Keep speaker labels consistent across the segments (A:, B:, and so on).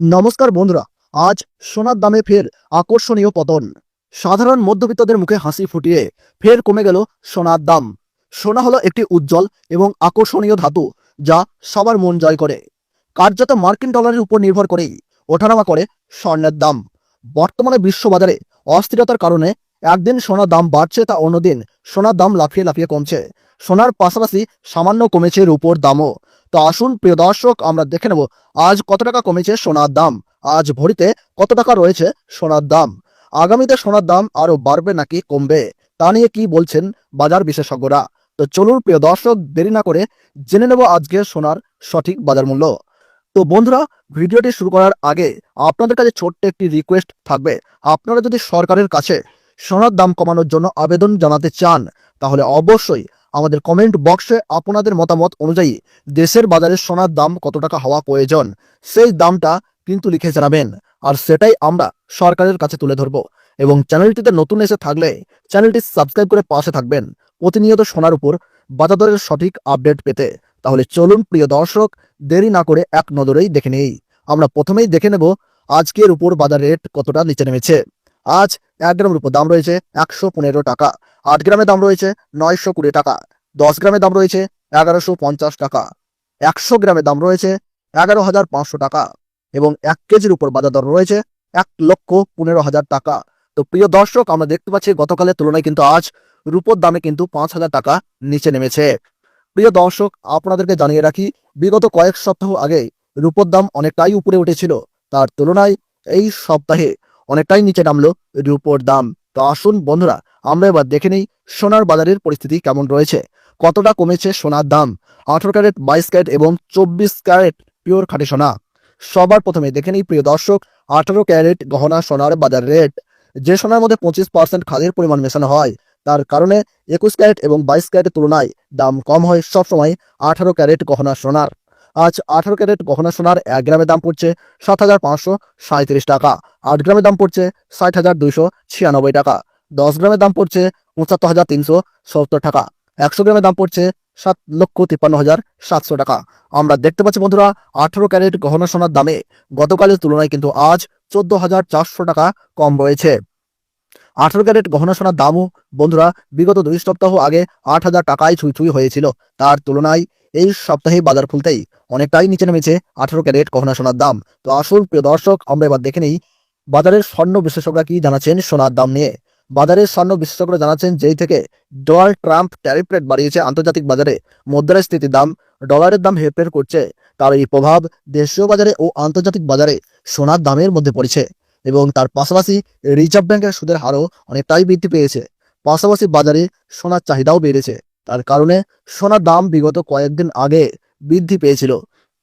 A: নমস্কার বন্ধুরা, আজ সোনার দামে ফের আকর্ষণীয় পতন। সাধারণ মধ্যবিত্তদের মুখে হাসি ফুটিয়ে ফের কমে গেল সোনার দাম। সোনা হলো একটি উজ্জ্বল এবং আকর্ষণীয় ধাতু, যা সবার মন জয় করে। কার্যত মার্কিন ডলারের উপর নির্ভর করেই ওঠানামা করে স্বর্ণের দাম। বর্তমানে বিশ্ববাজারে অস্থিরতার কারণে একদিন সোনার দাম বাড়ছে, তা অন্যদিন সোনার দাম লাফিয়ে লাফিয়ে কমছে। সোনার পাশাপাশি সামান্য কমেছে রূপোর দামও। তো আসুন প্রিয় দর্শক, আমরা দেখে নেব আজ কত টাকা কমেছে সোনার দাম, আজ ভরিতে কত টাকা রয়েছে সোনার দাম, আগামীতে সোনার দাম আরো বাড়বে নাকি কমবে, তা নিয়ে কি বলছেন বাজার বিশেষজ্ঞরা। তো চলুন প্রিয় দর্শক, দেরি না করে জেনে নেব আজকে সোনার সঠিক বাজার মূল্য। তো বন্ধুরা, ভিডিওটি শুরু করার আগে আপনাদের কাছে ছোট্ট একটি রিকোয়েস্ট থাকবে। আপনারা যদি সরকারের কাছে সোনার দাম কমানোর জন্য আবেদন জানাতে চান, তাহলে অবশ্যই আমাদের কমেন্ট বক্সে আপনাদের মতামত অনুযায়ী দেশের বাজারে সোনার দাম কত টাকা হওয়া প্রয়োজন, সেই দামটা কিন্তু লিখে জানাবেন। আর সেটাই আমরা সরকারের কাছে তুলে ধরব। এবং চ্যানেলটিতে নতুন এসে থাকলে চ্যানেলটি সাবস্ক্রাইব করে পাশে থাকবেন প্রতিনিয়ত সোনার উপর বাজার দরের সঠিক আপডেট পেতে। তাহলে চলুন প্রিয় দর্শক, দেরি না করে এক নজরেই দেখে নেই। আমরা প্রথমেই দেখে নেব আজকের উপর বাজার রেট কতটা নিচে নেমেছে। আজ 1 গ্রামের উপর দাম রয়েছে 115 টাকা, 8 গ্রামের দাম রয়েছে 920 টাকা, 10 গ্রামের দাম রয়েছে 1150 টাকা, 100 গ্রামের দাম রয়েছে 11,500 টাকা এবং 1 কেজির উপর বাজার দর রয়েছে 1,15,000 টাকা। তো প্রিয় দর্শক, আমরা দেখতে পাচ্ছি গতকালের তুলনায় কিন্তু আজ রূপোর দামে কিন্তু 5,000 টাকা নিচে নেমেছে। প্রিয় দর্শক, আপনাদেরকে জানিয়ে রাখি, বিগত কয়েক সপ্তাহ আগে রূপোর দাম অনেকটাই উপরে উঠেছিল, তার তুলনায় এই সপ্তাহে অনেকটাই নিচে নামলো রূপোর দাম। তো আসুন বন্ধুরা, আমরা এবার দেখে নিই সোনার বাজারের পরিস্থিতি কেমন রয়েছে, কতটা কমেছে সোনার দাম। 18 ক্যারেট, 22 ক্যারেট এবং 24 ক্যারেট পিওর খাঁটি সোনা। সবার প্রথমে দেখে নিই প্রিয় দর্শক 18 ক্যারেট গহনা সোনার বাজার রেট। যে সোনার মধ্যে 25% খাদের পরিমাণ মেশানো হয়, তার কারণে 21 ক্যারেট এবং 22 ক্যারেটের তুলনায় দাম কম হয় সবসময় 18 ক্যারেট গহনা সোনার। আজ 18 ক্যারেট গহনা সোনার 1 গ্রামের দাম পড়ছে 7,537 টাকা, 8 গ্রামের দাম পড়ছে 60,296 টাকা, 10 গ্রামের দাম পড়ছে 75,370 টাকা, 100 গ্রামের দাম পড়ছে 7,53,700 টাকা। আমরা দেখতে পাচ্ছি বন্ধুরা, 18 ক্যারেট গহনা সোনার দামে গতকালের তুলনায় কিন্তু আজ 14,400 টাকা কম রয়েছে। 18 ক্যারেট গহনা সোনার দামও বন্ধুরা বিগত 2 সপ্তাহ আগে 8,000 টাকায় ছুঁই ছুঁই হয়েছিল, তার তুলনায় এই সপ্তাহে বাজার খুলতেই অনেকটাই নিচে নেমেছে 18 ক্যারেট গহনা সোনার দাম। তো আসুন প্রিয় দর্শক, আমরা এবার দেখে নিই বাজারের স্বর্ণ বিশেষজ্ঞরা কি জানাচ্ছেন সোনার দাম নিয়ে। বাজারের স্বর্ণ বিশেষজ্ঞরা জানাচ্ছেন, যেই থেকে ডোনাল্ড ট্রাম্প ট্যারিফ রেট বাড়িয়েছে, আন্তর্জাতিক বাজারে মুদ্রাস্ফীতির দাম, ডলারের দাম হেরফের করছে, তার এই প্রভাব দেশীয় বাজারে ও আন্তর্জাতিক বাজারে সোনার দামের মধ্যে পড়েছে। এবং তার পাশাপাশি রিজার্ভ ব্যাংকের সুদের হারও অনেকটাই বৃদ্ধি পেয়েছে। পাশাপাশি বাজারে সোনার চাহিদাও বেড়েছে, তার কারণে সোনার দাম বিগত কয়েকদিন আগে বৃদ্ধি পেয়েছিল।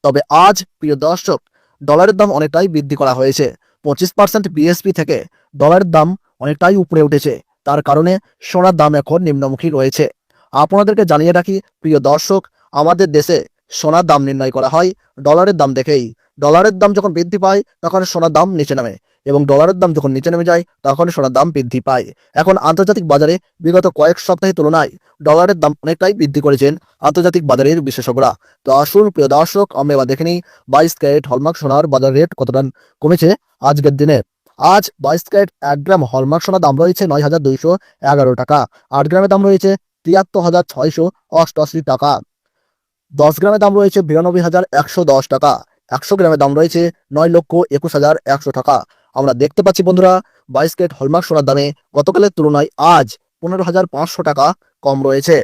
A: তবে আজ প্রিয় দর্শক, ডলারের দাম অনেকটাই বৃদ্ধি করা হয়েছে। 25% বিএসপি থেকে ডলারের দাম অনেকটাই উপরে উঠেছে, তার কারণে সোনার দাম এখন নিম্নমুখী রয়েছে। আপনাদেরকে জানিয়ে রাখি প্রিয় দর্শক, আমাদের দেশে সোনার দাম নির্ণয় করা হয় ডলারের দাম দেখেই। ডলারের দাম যখন বৃদ্ধি পায় তখন সোনার দাম নিচে নামে, এবং ডলারের দাম যখন নিচে নেমে যায় তখন সোনার দাম বৃদ্ধি পায়। এখন আন্তর্জাতিক বাজারে বিগত কয়েক সপ্তাহের তুলনায় ডলারের দাম অনেকটাই বৃদ্ধি করেছেন আন্তর্জাতিক বাজারের বিশেষজ্ঞরা। তো আসুন প্রিয় দর্শক, আমরা এবার দেখে নিই 22 ক্যারেট হলমার্ক সোনার বাজার রেট কতটা কমেছে আজকের দিনে। আজ 22 ক্যারেট 1 গ্রাম হলমার্ক সোনার দাম রয়েছে 9,211 টাকা, 8 গ্রামের দাম রয়েছে 73,688 টাকা, 10 গ্রামের দাম রয়েছে 92,110 টাকা, 100 গ্রামের দাম রয়েছে 9,21,100 টাকা। আমরা দেখতে পাচ্ছি বন্ধুরা, 22 ক্যারেট হলমার্ক সোনার দামে গতকালের তুলনায় আজ 15,500 টাকা কম রয়েছে।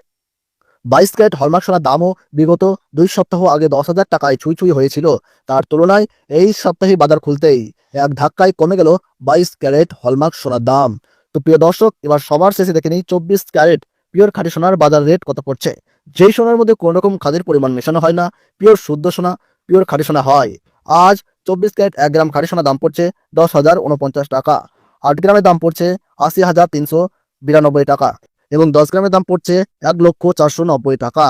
A: 22 ক্যারেট হলমার্ক সোনার দামও বিগত 2 সপ্তাহ আগে 10,000 টাকায় ছুঁই ছুঁই হয়েছিল, তার তুলনায় এই সপ্তাহে বাজার খুলতেই এক ধাক্কায় কমে গেল 22 ক্যারেট হলমার্ক সোনার দাম। তো প্রিয় দর্শক, এবার সবার শেষে দেখে নিই 24 ক্যারেট পিওর খাঁটি সোনার বাজার রেট কত পড়ছে। যেই সোনার মধ্যে কোনো রকম খাদের পরিমাণ মেশানো হয় না, পিওর শুদ্ধ সোনা, পিওর খাঁটি সোনা হয়। আজ 24 ক্যারেট 1 গ্রাম খাঁটি সোনার দাম পড়ছে 10,049 টাকা, 8 গ্রামের দাম পড়ছে 80,392 টাকা এবং 10 গ্রামের দাম পড়ছে 1,490 টাকা,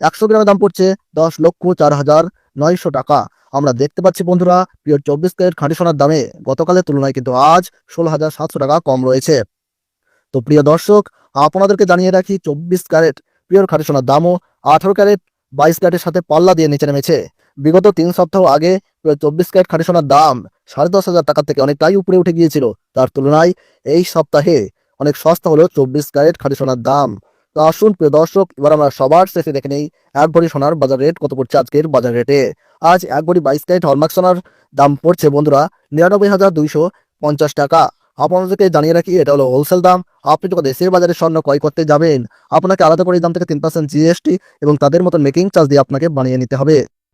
A: 100 গ্রামের দাম পড়ছে 10,04,900 টাকা। আমরা দেখতে পাচ্ছি বন্ধুরা, পিওর 24 ক্যারেট খাঁটি সোনার দামে গতকালের তুলনায় কিন্তু আজ 16,700 টাকা কম রয়েছে। তো প্রিয় দর্শক, আপনাদেরকে জানিয়ে রাখি 24 ক্যারেট পিওর খাঁটি সোনার দামও 18 ক্যারেট 22 ক্যারেটের সাথে পাল্লা দিয়ে নিচে নেমেছে। বিগত 3 সপ্তাহ আগে 24 ক্যারেট খাঁটি সোনার দাম 10,500 টাকা থেকে অনেকটাই উপরে উঠে গিয়েছিল। তার তুলনায় এই সপ্তাহে অনেক সস্তা হলো 24 ক্যারেট খাঁটি সোনার দাম। তো আসুন প্রিয় দর্শক, এবার আমরা সবার শেষে দেখে নেই 1 ভরি সোনার বাজার রেট কত পড়ছে আজকের বাজার রেটে। আজ 1 ভরি 22 ক্যারেট হলমার্ক সোনার দাম পড়ছে বন্ধুরা 99,250 টাকা। আপনাদেরকে জানিয়ে রাখি, এটা হলো হোলসেল দাম। আপনি যখন দেশের বাজারে স্বর্ণ ক্রয় করতে যাবেন, আপনাকে আলাদা করে এই দাম থেকে 3% জিএসটি এবং তাদের মতন মেকিং চার্জ দিয়ে আপনাকে বানিয়ে নিতে হবে।